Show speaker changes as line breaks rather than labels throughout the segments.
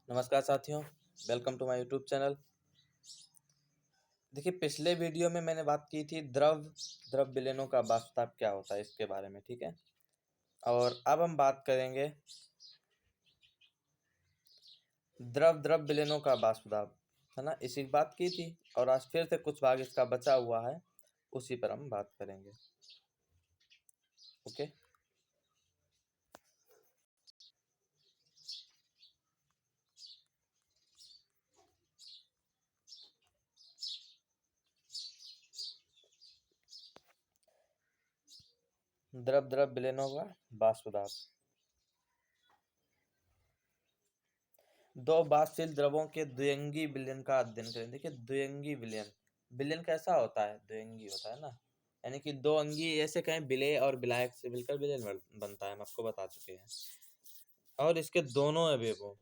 नमस्कार साथियों, welcome to my YouTube channel. देखिए, पिछले वीडियो में मैंने बात की थी द्रव विलयनों का वाष्पताप क्या होता है इसके बारे में, ठीक है। और अब हम बात करेंगे द्रव विलयनों का वाष्पताप, है ना। इसी की बात की थी और आज फिर से कुछ भाग इसका बचा हुआ है, उसी पर हम बात करेंगे। ओके, द्रव विलयनों का वाष्पताप। दो वाष्पशील द्रवों के द्विअंगी विलयन का अध्ययन करें। देखिए, द्विअंगी विलयन कैसा होता है? द्विअंगी होता है ना, यानी कि दो अंगी, ऐसे कहें विलेय और विलायक से मिलकर विलयन बनता है, हम आपको बता चुके हैं। और इसके दोनों अवयवों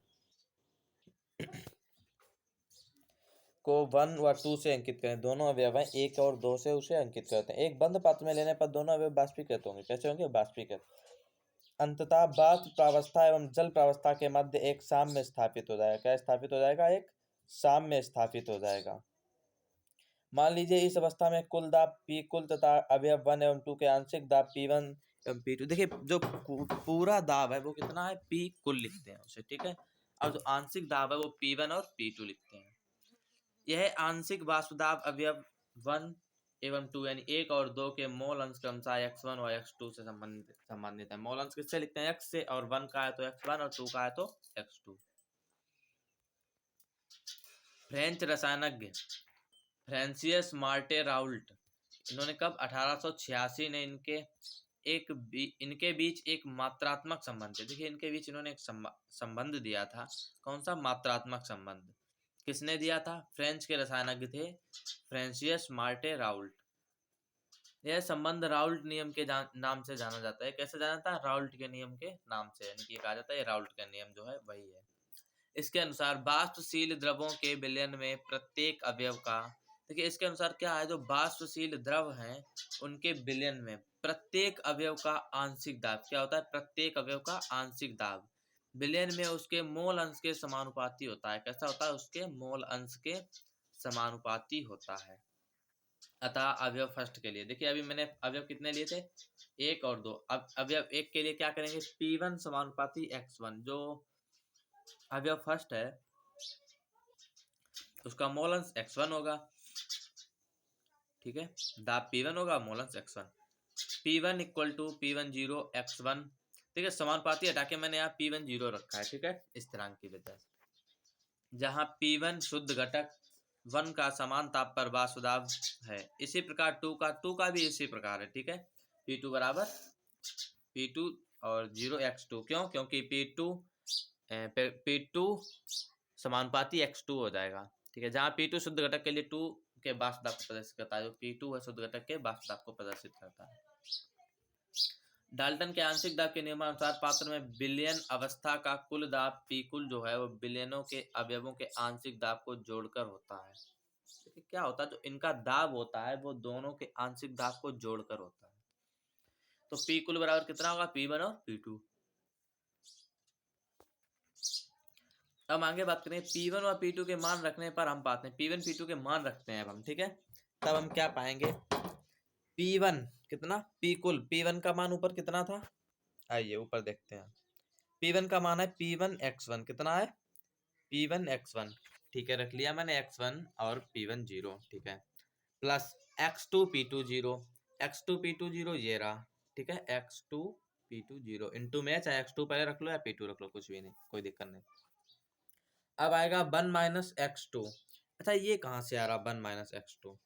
को 1 व 2 से अंकित करें। दोनों अवयव हैं 1 और 2 से, उसे अंकित करते हैं। एक बंद पात्र में लेने पर दोनों अवयव बाष्पीकृत होंगे। कैसे होंगे? बाष्पीकृत। अंततः वाष्प प्रावस्था एवं जल प्रावस्था के मध्य एक साम्य स्थापित हो जाएगा। क्या स्थापित हो जाएगा? एक साम्य स्थापित हो जाएगा। मान लीजिए इस अवस्था में कुल दाब P कुल तथा अवयव 1 एवं 2 के आंशिक दाब P1 एवं P2। देखिए, जो पूरा दाब है वो कितना है? P कुल लिखते हैं उसे, ठीक है। और जो आंशिक दाब है वो P1 और P2 लिखते हैं। यह आंशिक वाष्प दाब अवयव 1 एवं 2 यानी 1 और 2 के मोल अंश क्रमशः x1 और x2 से संबंधित है। मोल अंश किससे लिखते हैं? x से, और 1 का है तो x1 और 2 का है तो x2। फ्रेंच रसायनज्ञ फ्रांसिस मार्टे राउल्ट, इन्होंने कब? 1886 ने इनके बीच एक मात्रात्मक संबंध है। देखिए, इनके बीच इन्होंने एक संबंध दिया था। कौन सा? मात्रात्मक संबंध। किसने दिया था? फ्रेंच के रसायनज्ञ थे फ्रांसिस मार्टे राउल्ट। यह संबंध राउल्ट नियम के नाम से जाना जाता है। कैसे जाना जाता है? राउल्ट के नियम के नाम से, यानी कि कहा जाता है राउल्ट का नियम जो है वही है। इसके अनुसार वाष्पशील द्रवों के विलयन में प्रत्येक अवयव का, देखिए इसके अनुसार क्या है, जो वाष्पशील द्रव हैं उनके विलयन में प्रत्येक अवयव का आंशिक दाब क्या होता है? प्रत्येक अवयव का आंशिक दाब विलयन में उसके मोल अंश के समानुपाती होता है। कैसा होता है? उसके मोल अंश के समानुपाती होता है। अतः अवयव फर्स्ट के लिए, देखिए अभी मैंने अवयव कितने लिए थे? 1 और 2। अब अवयव 1 के लिए क्या करेंगे? P1 समानुपाती x1, जो अवयव फर्स्ट है उसका मोल अंश x1 होगा, ठीक है। दाब P1 होगा, मोल अंश x1। P1 equal to P1 0 x1, ठीक है। समानुपाती हटा के मैंने यहाँ P1 0 रखा है, ठीक है, स्थिरांक की वजह से। जहाँ P1 शुद्ध घटक 1 का समान ताप पर वाष्प दाब है। इसी प्रकार 2 का भी इसी प्रकार है, ठीक है। P2 बराबर P2 और 0 x2। क्यों? क्योंकि P2 समानुपाती x2 हो जाएगा, ठीक है। जहाँ P2 शुद्ध घटक के लिए 2 के वाष्प दाब को प्रदर्शित करता है, जो P2 है शुद्ध घटक के वाष्प दाब को प्रदर्शित करता है। डाल्टन के आंशिक दाब के नियमानुसार पात्र में विलयन अवस्था का कुल दाब P कुल जो है वो विलयनों के अवयवों के आंशिक दाब को जोड़कर होता है। देखिए क्या होता है, जो इनका दाब होता है वो दोनों के आंशिक दाब को जोड़कर होता है। तो P कुल बराबर कितना होगा? P1 और P2। अब आगे बात करें P1 और P2 के मान रखने पर हम पाते हैं, P1 P2 के मान रखते हैं अब हम, ठीक है। तब हम क्या पाएंगे? P1 कितना? P कुल P1 का मान ऊपर कितना था? आइए ऊपर देखते हैं। P1 का मान है P1 x1। कितना है? P1 x1, ठीक है, रख लिया मैंने x1 और P1 0, ठीक है। Plus x2 P2 0, x2 P2 0 ये रहा, ठीक है। x2 P2 0 इंटू में, चाहे x2 पहले रख लो या P2 रख लो, कुछ भी नहीं, कोई दिक्कत नहीं। अब आएगा 1 माइनस x2। अच्छा, ये कहाँ से आ रहा 1 माइनस x2?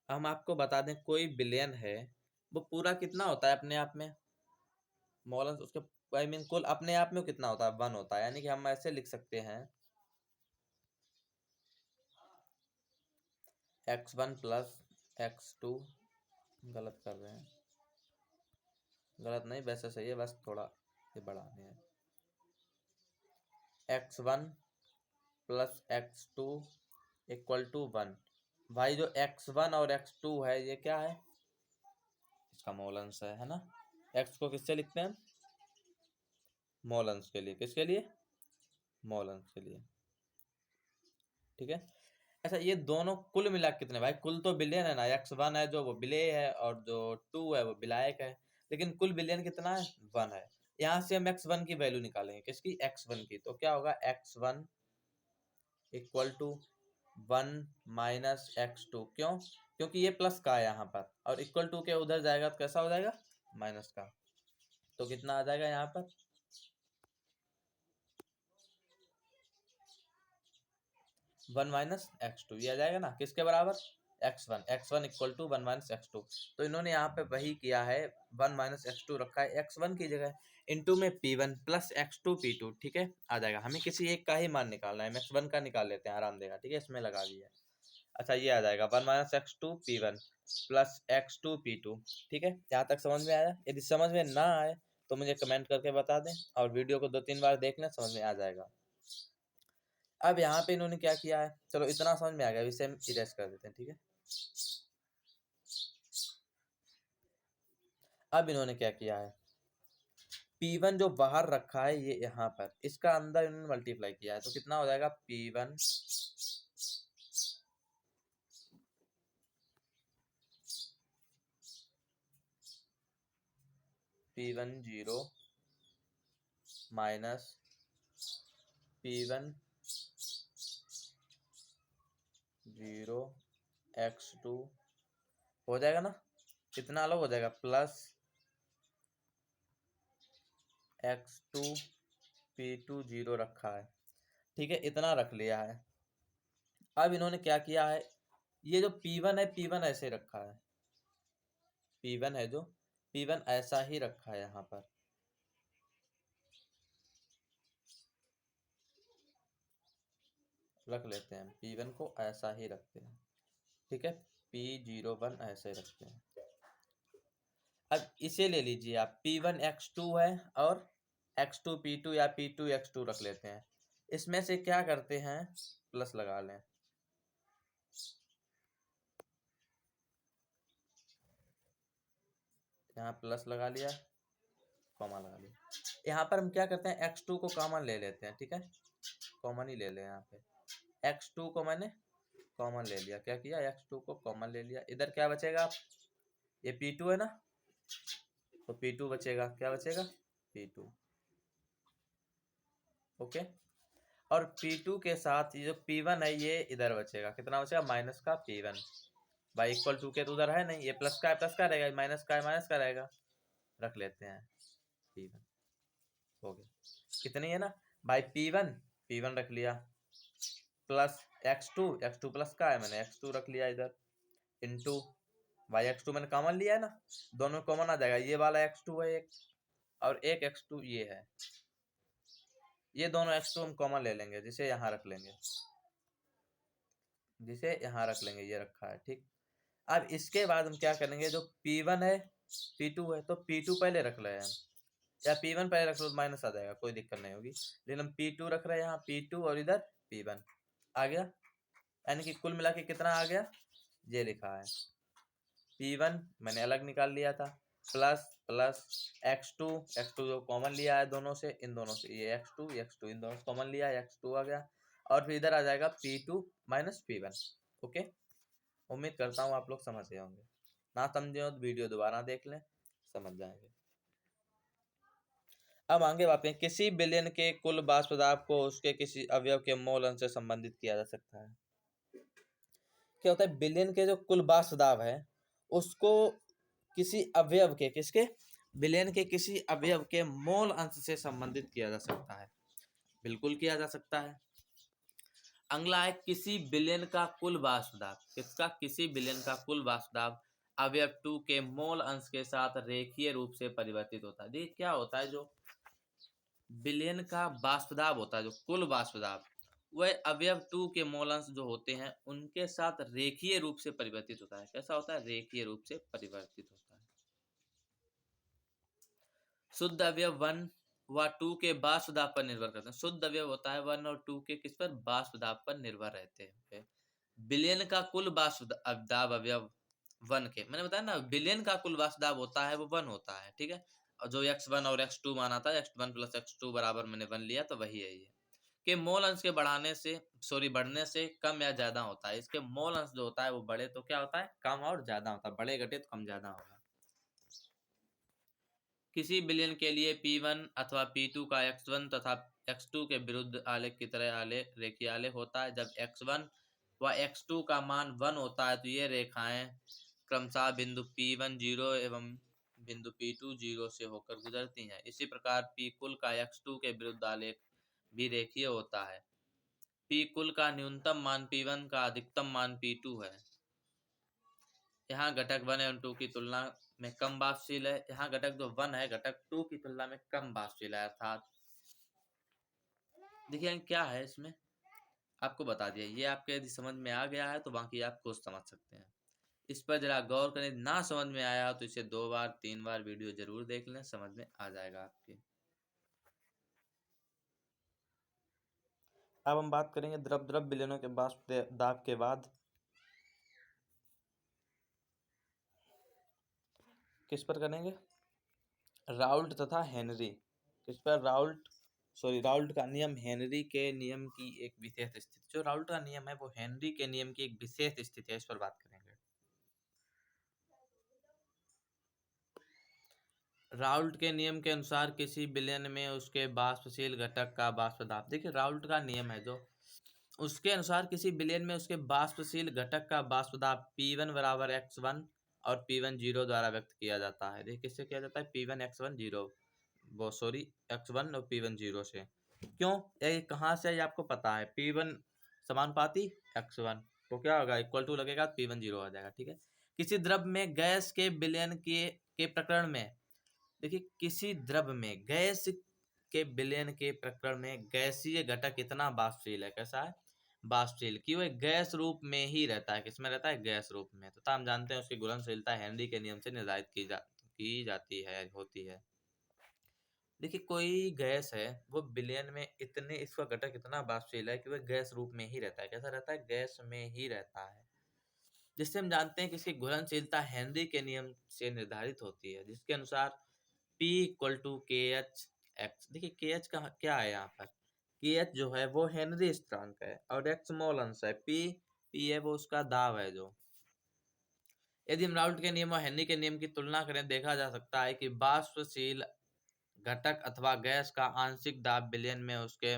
हम आपको बता दें, कोई विलयन है वो पूरा कितना होता है अपने आप में? मोल अंश उसके, आई मीन कुल अपने आप में कितना होता है? 1 होता है। यानी कि हम ऐसे लिख सकते हैं x1 प्लस x2, गलत कर रहे हैं, गलत नहीं, वैसे सही है, बस थोड़ा ये बढ़ाने हैं। x1 plus x2 equal to 1। भाई जो x1 और x2 है ये क्या है? इसका मोल अंश है ना। x को किससे लिखते हैं? मोल अंश के लिए। किसके लिए? मोल अंश के लिए, ठीक है। अच्छा, ये दोनों कुल मिला के कितने भाई, कुल तो बिलियन है ना, x1 है जो वो विलेय है और जो 2 है वो विलायक है, लेकिन कुल बिलियन कितना है, 1 है। यहाँ से हम x1 की वैल्यू निकालेंगे, किसकी, x1 की, तो क्या होगा x1 equal to 1 minus x2, क्यों, क्योंकि ये प्लस का है यहाँ पर, और इक्वल टू के उधर जाएगा तो कैसा हो जाएगा, माइनस का, तो कितना आ जाएगा यहाँ पर 1 माइनस x2, ये आ जाएगा ना, किसके बराबर, x1 equal to 1 minus x2। तो इन्होंने यहाँ पे वही किया है, 1 माइनस x2 रखा है x1 की जगह, इंटू में p1 प्लस x2 p2, ठीक है, आ जाएगा। हमें किसी एक का ही मान निकालना है, x1 का निकाल लेते हैं, आराम देगा, ठीक है, इसमें लगा दिया। अच्छा, ये आ जाएगा 1 minus x2 p1 plus x2 p2, ठीक है, यहाँ तक समझ में आया। यदि समझ में ना आए तो मुझे कमेंट करके बता दें, और वीडियो को 2-3 बार देख लें, समझ में आ जाएगा। अब यहाँ पे इन्होंने क्या किया है, चलो इतना समझ में आ गया, इसे हम इरेज कर देते हैं, ठीक है। अब इन्होंने क्या किया है, P1 जो बाहर रखा है ये यहाँ पर, इसका अंदर इन्होंने मल्टीप्लाई किया है, तो कितना हो जाएगा P1 0 माइनस P1 0 x2 हो जाएगा ना, कितना अलग हो जाएगा, प्लस x2 P2 0 रखा है, ठीक है, इतना रख लिया है। अब इन्होंने क्या किया है, ये जो P1 है, P1 ऐसे रखा है, P1 है जो P1 ऐसा ही रखा है, यहाँ पर रख लेते हैं, P1 को ऐसा ही रखते हैं, ठीक है, P01 ऐसे रखते हैं। अब इसे ले लीजिए आप, P1 x2 है और x2 P2 या P2 x2 रख लेते हैं। इसमें से क्या करते हैं, प्लस लगा लें, यहाँ प्लस लगा लिया, कॉमन लगा लिया। यहाँ पर हम क्या करते हैं, x2 को कॉमन ले लेते हैं, ठीक है, कॉमन ही ले लें, यहाँ पे x2 को मैंने कॉमन ले लिया, क्या किया, x2 को कॉमन ले लिया, इधर क्या बचेगा, ये P2 है ना, तो P2 बचेगा, क्या बचेगा, P2, ओके। और P2 के साथ ये जो P1 है ये इधर बचेगा, कितना बचेगा, माइनस का P1, बाई इक्वल टू के तो उधर है नहीं, ये प्लस का है, प्लस का रहेगा, माइनस का है, माइनस का रहेगा, रख लेते हैं P1, हो गया, कितनी है ना, बाई P1 रख लिया, प्लस x2 प्लस का है, मैंने x2 रख लिया इधर, इंटू बाई x2 मैंने कॉमन लिया है ना, दोनों कॉमन आ जाएगा, ये वाला x2 है एक, और एक x2 ये है, ये दोनों x2 हम कॉमन ले लेंगे, जिसे यहाँ रख लेंगे, जिसे यहाँ रख लेंगे, ये रखा है, ठीक। अब इसके बाद हम क्या करेंगे, जो P1 है P2 है, तो P2 पहले रख रहे हैं हम, या P1 पहले रख लो तो माइनस आ जाएगा, कोई दिक्कत नहीं होगी, लेकिन हम P2 रख रहे हैं यहाँ, P2 और इधर P1 आ गया, यानी कि कुल मिला के कितना आ गया, ये लिखा है, P1 मैंने अलग निकाल लिया था, प्लस प्लस x2 जो कॉमन लिया है दोनों से, इन दोनों से, ये x2 इन दोनों से कॉमन लिया है, x2 आ गया, और फिर इधर आ जाएगा P2 माइनस P1, ओके। उम्मीद करता हूँ आप लोग समझ गए होंगे, ना समझे हो तो वीडियो दोबारा देख लें, समझ जाएंगे। अब आगे बात करें, किसी बिलियन के कुल वाष्प दाब को उसके किसी अवयव के मोल अंश से संबंधित किया जा सकता है। क्या होता है, बिलियन के जो कुल वाष्प दाब है उसको किसी अवयव के, किसके, बिलियन के किसी अवयव के मोल अंश से संबंधित किया जा सकता है, बिल्कुल किया जा सकता है। अगला है किसी बिलियन का कुल वाष्प दाब, किसका, किसी बिलियन का कुल वाष्प दाब अवयव 2 के मोल अंश के साथ रेखीय रूप से परिवर्तित होता है। देखिए क्या होता है, जो बिलियन का वाष्प दाब होता है, जो कुल वाष्प दाब, वह अवयव 2 के मोल अंश जो होते हैं उनके साथ रेखीय रूप से परिवर्तित होता है। कैसा होता है, रेखीय रूप से परिवर्तित होता है। शुद्ध अवयव 1 व 2 के वाष्प दाब पर निर्भर करते हैं। शुद्ध अवयव होता है 1 और 2 के किस पर, वाष्प दाब पर निर्भर रहते हैं। बिलियन का कुल वाष्प दाब अवयव 1 के, मैंने बताया ना, बिलियन का कुल वाष्प दाब होता है वो 1 होता है, ठीक है, और जो x1 और x2 माना था, x1 प्लस x2 बराबर मैंने 1 लिया, तो वही है ये। के मोल अंश के बढ़ने से कम या ज्यादा होता है। इसके मोल अंश जो होता है वो बढ़े तो क्या होता है, कम और ज्यादा होता है, बढ़े घटे तो कम ज्यादा होगा। किसी विलयन के लिए P1 अथवा P2 का x1 तथा x2 के विरुद्ध आलेख की तरह रेखीय आलेख होता है। जब x1 व x2 का मान 1 होता है तो ये रेखाएं क्रमशः बिंदु P1 0 एवं बिंदु P2 0 से होकर गुजरती हैं। इसी प्रकार P कुल का x2 के विरुद्ध आलेख भी रेखीय होता है। P कुल का न्यूनतम मान P1 का अधिकतम मान P2 है। यहाँ घटक 1 एवं 2 की तुलना में कम वाष्पशील है। यहाँ घटक जो 1 है घटक 2 की तुलना में कम वाष्पशील है। अर्थात देखिए क्या है इसमें आपको बता दिया। ये आपके यदि समझ में आ गया है तो बाकी आप खुद समझ सकते हैं। इस पर जरा गौर करें। ना समझ में आया तो इसे 2 बार 3 बार वीडियो जरूर देख लें, समझ में आ जाएगा आपके। अब हम बात करेंगे द्रव विलयनों के वाष्प दाब के बाद किस पर करेंगे, राउल्ट तथा हेनरी। किस पर, राउल्ट का नियम हेनरी के नियम की एक विशेष स्थिति। जो राउल्ट का नियम है वो हेनरी के नियम की एक विशेष स्थिति है, इस पर बात करेंगे। राउल्ट के नियम के अनुसार किसी विलयन में उसके वाष्पशील घटक का वाष्प दाब, देखिए राउल्ट का नियम है जो, उसके अनुसार किसी विलयन में उसके वाष्पशील घटक का वाष्प दाब P1 बराबर x1 और P1 0 द्वारा व्यक्त किया जाता है। देखिए किससे किया जाता है, P1 x1 0 x1 और P1 0 से। क्यों, ये कहाँ से, ये आपको पता है। P1 समानुपाती x1 तो क्या होगा, इक्वल टू लगेगा, P1 0 आ जाएगा। ठीक है। किसी द्रव में गैस के विलयन के प्रकरण में, देखिए किसी द्रव में गैस के विलयन के प्रकरण में गैसीय घटक इतना वाष्पशील है, कैसा है, वाष्पशील, कि वह गैस रूप में ही रहता है। किसमें रहता है, गैस रूप में। तो हम जानते हैं उसकी घुलनशीलता हेनरी के नियम से निर्धारित की जाती है, होती है। देखिए कोई गैस है वो विलयन में इतने, इसका घटक इतना वाष्पशील है कि वह गैस रूप में ही रहता है। कैसा रहता है, गैस में ही रहता है। जिससे हम जानते हैं कि इसकी घुलनशीलता हेनरी के नियम से निर्धारित होती है, जिसके अनुसार P इक्वल टू के एच एक्स। देखिए के एच का क्या है यहाँ पर, के एच जो है वो हेनरी स्थिरांक है और एक्स मोल अंश है। पी है वो उसका दाब है जो। यदि हम राउल्ट के नियम और हेनरी के नियम की तुलना करें, देखा जा सकता है कि वाष्पशील घटक अथवा गैस का आंशिक दाब विलयन में उसके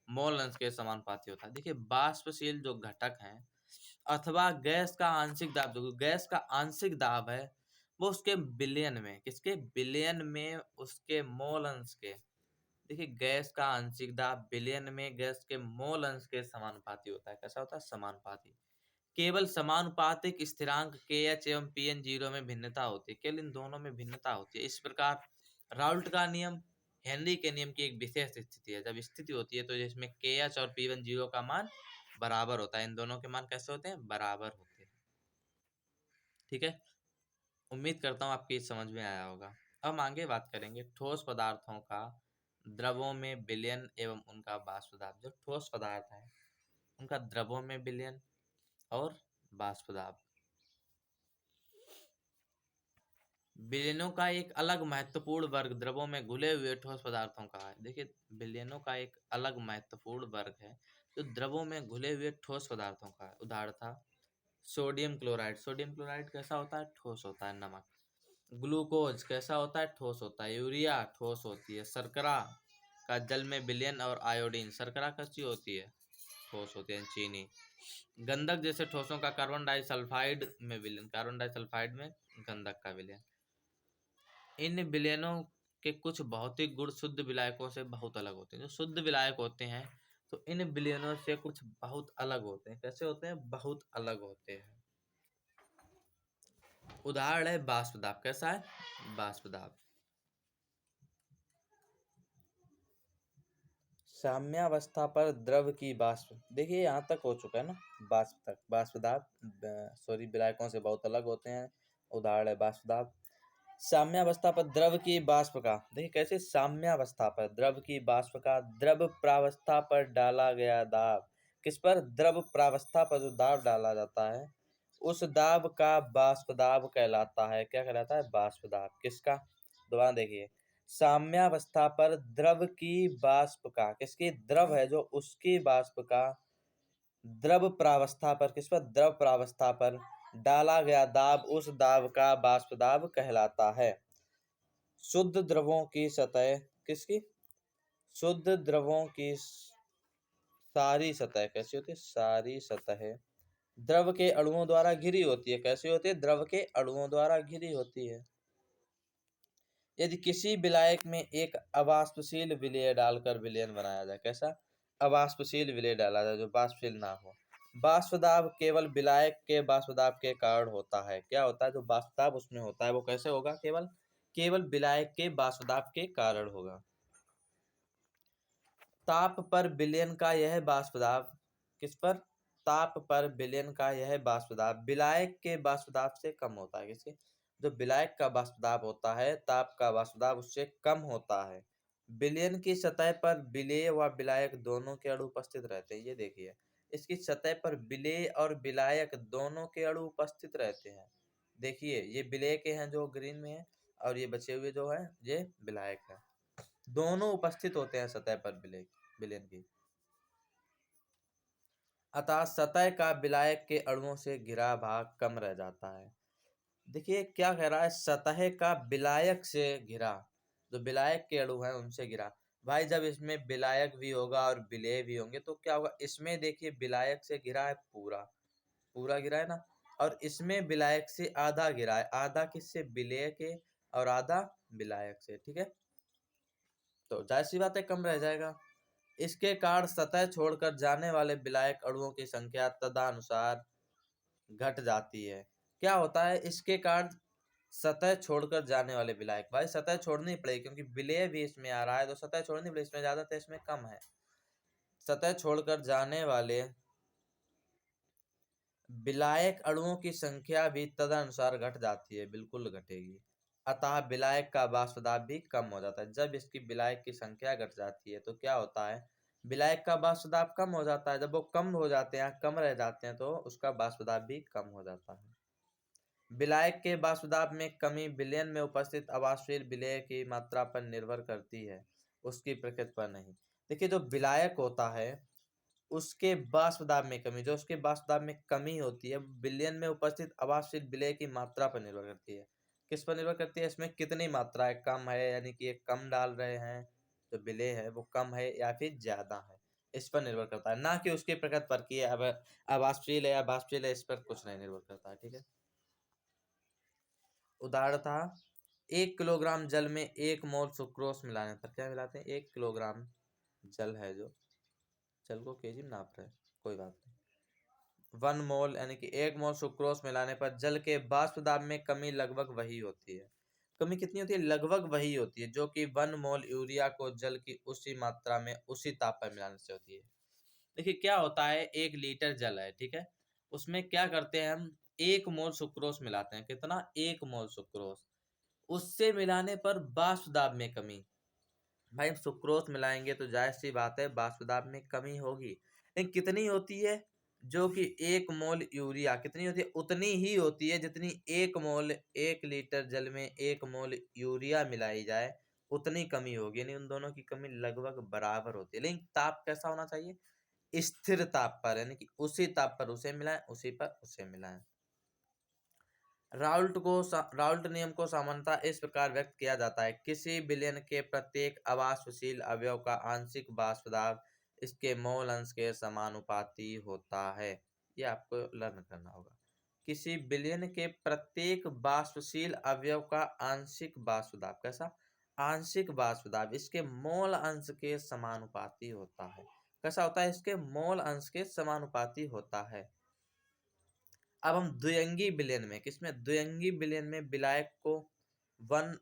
मोल अंश के समानुपाती होता है। देखिए वाष्पशील जो घटक है अथवा गैस का आंशिक दाब, जो गैस का आंशिक दाब है वो उसके विलयन में, किसके विलयन में उसके मोल अंश के, देखिए गैस का आंशिक दाब विलयन में गैस के मोल अंश के समानुपाती होता है। कैसा होता है, समानुपाती। केवल समानुपातिक स्थिरांक के एच एवं Pn 0 में भिन्नता होती है, केवल इन दोनों में भिन्नता होती है। इस प्रकार राउल्ट का नियम हेनरी के नियम की एक विशेष स्थिति है। जब स्थिति होती है तो जिसमें के एच और P1 0 का मान बराबर होता है। इन दोनों के मान कैसे होते हैं, बराबर होते हैं। ठीक है, उम्मीद करता हूँ आपकी समझ में आया होगा। अब आगे बात करेंगे ठोस पदार्थों का द्रवों में विलयन एवं उनका वाष्प दाब। जो ठोस पदार्थ है उनका द्रवों में विलयन और वाष्प दाब। विलयनों का एक अलग महत्वपूर्ण वर्ग द्रवों में घुले हुए ठोस पदार्थों का है। देखिए विलयनों का एक अलग महत्वपूर्ण वर्ग है जो द्रवों में घुले हुए ठोस पदार्थों का है। उदाहरण था सोडियम क्लोराइड। सोडियम क्लोराइड कैसा होता है, ठोस होता है, नमक। ग्लूकोज कैसा होता है, ठोस होता है। यूरिया ठोस होती है। शर्करा का जल में विलयन और आयोडीन, शर्करा कैसी होती है, ठोस होती है। चीनी, गंधक जैसे ठोसों का कार्बन डाइसल्फाइड में विलयन, कार्बन डाइसल्फाइड में गंधक का विलयन। इन विलयनों के कुछ भौतिक गुण शुद्ध विलायकों से बहुत अलग होते हैं। जो शुद्ध विलायक होते हैं तो इन विलयनों से कुछ बहुत अलग होते हैं। कैसे होते हैं, बहुत अलग होते हैं। उदाहरण है वाष्प दाब। कैसा है, वाष्प दाब। साम्यावस्था पर द्रव की वाष्प, देखिए यहाँ तक हो चुका है ना, वाष्प तक। वाष्प दाब विलायकों से बहुत अलग होते हैं। उदाहरण है वाष्प दाब। साम्यावस्था पर द्रव की वाष्प का, देखिए कैसे, साम्यावस्था पर द्रव की वाष्प का द्रव प्रावस्था पर डाला गया दाब, किस पर, द्रव प्रावस्था पर जो दाब डाला जाता है उस दाब का वाष्प दाब कहलाता है। क्या कहलाता है, वाष्प दाब। किसका, दोबारा देखिए, साम्यावस्था पर द्रव की वाष्प का, किसकी द्रव है जो उसकी वाष्प का द्रव प्रावस्था पर, किस पर, द्रव प्रावस्था पर डाला गया दाब उस दाब का वाष्प दाब कहलाता है। शुद्ध द्रवों की सतह, किसकी, शुद्ध द्रवों की सारी सतह कैसी होती है, सारी सतह द्रव के अणुओं द्वारा घिरी होती है। कैसी होती है, द्रव के अणुओं द्वारा घिरी होती है। यदि किसी विलायक में एक अवाष्पशील विलेय डालकर विलयन बनाया जाए, कैसा, अवाष्पशील विलेय डाला जाए जो वाष्पशील ना हो। वाष्पदाब केवल विलायक के वाष्पदाब के कारण होता है। क्या होता है, जो वाष्पदाब उसमें होता है वो कैसे होगा, केवल केवल विलायक के वाष्पदाब के कारण होगा। ताप पर विलयन का यह वाष्पदाब, किस पर, ताप पर विलयन का यह वाष्पदाब विलायक के वाष्पदाब से कम होता है। किसके, जो विलायक का वाष्पदाब होता है ताप का वाष्पदाब उससे कम होता है। विलयन की सतह पर विलेय व विलायक दोनों के अणु उपस्थित रहते हैं। ये देखिए, इसकी सतह पर विलेय और विलायक दोनों के अणु उपस्थित रहते हैं। देखिए ये विलेय के हैं जो ग्रीन में है, और ये बचे हुए जो है ये विलायक है। दोनों उपस्थित होते हैं सतह पर विलयन की। अतः सतह का विलायक के अणुओं से घिरा भाग कम रह जाता है। देखिए क्या कह रहा है, सतह का विलायक से घिरा, जो विलायक के अणु हैं उनसे घिरा। भाई जब इसमें विलायक भी होगा और विलेय भी होंगे तो क्या होगा, इसमें देखिए विलायक से घिरा है पूरा, पूरा घिरा है ना, और इसमें विलायक से आधा घिरा है। आधा किससे, विलेय के, और आधा विलायक से। ठीक है, तो जाहिर सी बात है कम रह जाएगा। इसके कारण सतह छोड़कर जाने वाले विलायक अणुओं की संख्या तदनुसार घट जाती है। क्या होता है, इसके कारण सतह छोड़कर जाने वाले विलायक, भाई सतह छोड़नी पड़ेगी क्योंकि विलेय भी इसमें आ रहा है तो सतह छोड़नी पड़ेगी। इसमें ज्यादा था इसमें कम है। सतह छोड़कर जाने वाले विलायक अणुओं की संख्या भी तदनुसार घट जाती है, बिल्कुल घटेगी। अतः विलायक का वाष्पदाब भी कम हो जाता है। जब इसकी विलायक की संख्या घट जाती है तो क्या होता है, विलायक का वाष्पदाब कम हो जाता है। जब वो कम हो जाते हैं, कम रह जाते हैं, तो उसका वाष्पदाब भी कम हो जाता है। विलायक के वाष्पदाब में कमी विलयन में उपस्थित अवाष्पशील विलेय की मात्रा पर निर्भर करती है, उसकी प्रकृति पर नहीं। देखिए जो विलायक होता है उसके वाष्पदाब में कमी, जो उसके वाष्पदाब में कमी होती है विलयन में उपस्थित अवाष्पशील विलेय की मात्रा पर निर्भर करती है। किस पर निर्भर करती है, इसमें कितनी मात्रा है, कम है यानी कि ये कम डाल रहे हैं, जो विलेय है वो कम है या फिर ज्यादा है, इस पर निर्भर करता है। ना कि उसकी प्रकृति पर कि अब अवाष्पशील है या वाष्पशील है, इस पर कुछ नहीं निर्भर करता है। ठीक है, उदाहरण था 1 किलोग्राम जल में 1 मोल सुक्रोज मिलाने पर, क्या मिलाते हैं, 1 किलोग्राम जल है जो, जल को केजी में नाप रहे हैं, कोई बात नहीं। 1 मोल यानी कि 1 मोल सुक्रोज मिलाने पर जल के वाष्प दाब में कमी लगभग वही होती है। कमी कितनी होती है, लगभग वही होती है जो कि 1 मोल यूरिया को जल की उसी मात्रा में उसी ताप पर मिलाने से होती है। देखिए क्या होता है, 1 लीटर जल है, ठीक है, उसमें क्या करते हैं हम, 1 मोल सुक्रोज मिलाते हैं। कितना, 1 मोल सुक्रोज। उससे मिलाने पर वाष्प दाब में कमी, भाई हम सुक्रोज मिलाएंगे तो जाहिर सी बात है वाष्प दाब में कमी होगी, लेकिन कितनी होती है, जो कि 1 मोल यूरिया कितनी होती है, उतनी ही होती है जितनी 1 मोल, 1 लीटर जल में 1 मोल यूरिया मिलाई जाए उतनी कमी होगी। यानी उन दोनों की कमी लगभग बराबर होती है, लेकिन ताप कैसा होना चाहिए, स्थिर ताप पर, यानी कि उसी ताप पर उसे मिलाएं, उसी पर उसे मिलाएं। राउल्ट नियम को सामान्यतः इस प्रकार व्यक्त किया जाता है, किसी विलयन के प्रत्येक अवाष्पशील अवयव का आंशिक वाष्प दाब इसके मोल अंश के समानुपाती होता है। ये आपको लर्न करना होगा। किसी विलयन के प्रत्येक वाष्पशील अवयव का आंशिक वाष्प दाब, कैसा, आंशिक वाष्प दाब इसके मोल अंश के समानुपाती होता है। कैसा होता है, इसके मोल अंश के समानुपाती होता है। अब हम द्विअंगी विलयन में, किसमें, द्विअंगी विलयन में विलायक को 1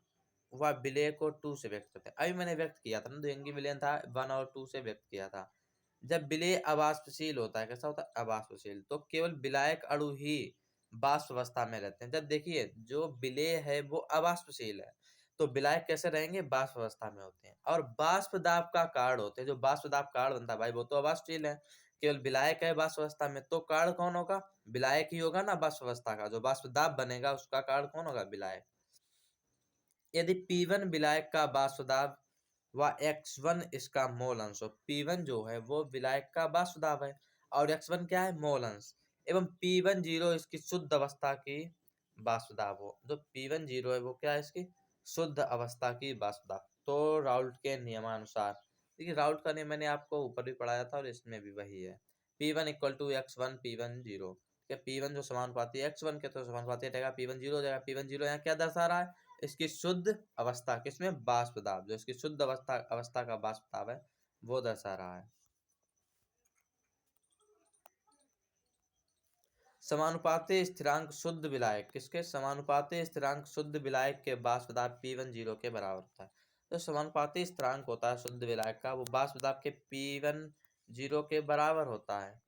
व विलेय को 2 से व्यक्त करते हैं। अभी मैंने व्यक्त किया था ना, द्विअंगी विलयन था 1 और 2 से व्यक्त किया था। जब विलेय अवाष्पशील होता है, कैसा होता है, अवाष्पशील, तो केवल विलायक अणु ही वाष्प अवस्था में रहते हैं। जब देखिए जो विलेय है वो अवाष्पशील है तो विलायक कैसे रहेंगे, वाष्प अवस्था में होते हैं, और वाष्प दाब का कारण होते हैं। जो वाष्प दाब कारण बनता है भाई वो तो अवाष्पशील है, केवल विलायक है वाष्प अवस्था में, तो कारण कौन होगा, विलायक ही होगा ना वाष्प अवस्था का। जो वाष्प दाब बनेगा उसका कारण कौन होगा, विलायक। यदि P1 विलायक का वाष्प दाब व X1 इसका मोल अंश हो। P1 जो है वो विलायक का वाष्प दाब है और X1 क्या है, मोल अंश, एवं P1 जीरो इसकी शुद्ध अवस्था की वाष्प दाब हो। जो P1 जीरो है वो क्या है, इसकी शुद्ध अवस्था की वाष्प दाब। तो राउल्ट के नियमानुसार, देखिए राउल्ट का नियम मैंने आपको ऊपर भी पढ़ाया था और इसमें भी वही है। P1 equal to X1 P1 zero, P1 जो समानुपाती है X1 के तो समानुपाती हटेगा, P1 जीरो हो जाएगा। P1 जीरो यहाँ क्या दर्शा रहा है, इसकी शुद्ध अवस्था, किसमें, वाष्प दाब, जो इसकी शुद्ध अवस्था का वाष्प दाब है वो दर्शा रहा है। समानुपाती स्थिरांक शुद्ध विलायक, किसके, समानुपाती स्थिरांक शुद्ध विलायक के वाष्प दाब P1 जीरो के बराबर होता है। तो समानुपाती स्थिरांक होता है शुद्ध विलायक का, वो वाष्प दाब के P1 जीरो के बराबर होता है।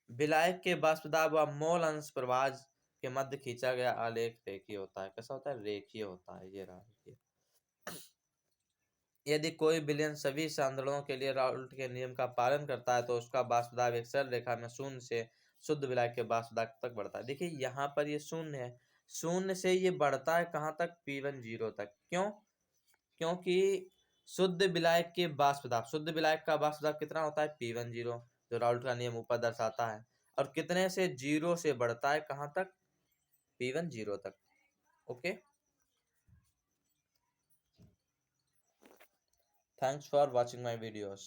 विलायक के वाष्प दाब व मोल अंश प्रवाह के मध्य खींचा गया आलेख रेखीय होता है। कैसा होता है, रेखीय होता है। ये रहा देखिए, यदि कोई विलयन सभी सांद्रणों के लिए राउल्ट के नियम का पालन करता है तो उसका वाष्प दाब एक सरल रेखा में शून्य से शुद्ध विलायक के वाष्प दाब तक बढ़ता है। देखिए यहाँ पर ये शून्य है, शून्य से ये बढ़ता है कहाँ तक, P1 जीरो तक। क्यों, क्योंकि शुद्ध विलायक के वाष्प दाब, शुद्ध विलायक का वाष्प दाब कितना होता है, P1 जीरो, जो राउल्ट का नियम ऊपर दर्शाता है, और कितने से, जीरो से बढ़ता है कहाँ तक, P1 जीरो तक। Okay, thanks for watching my videos.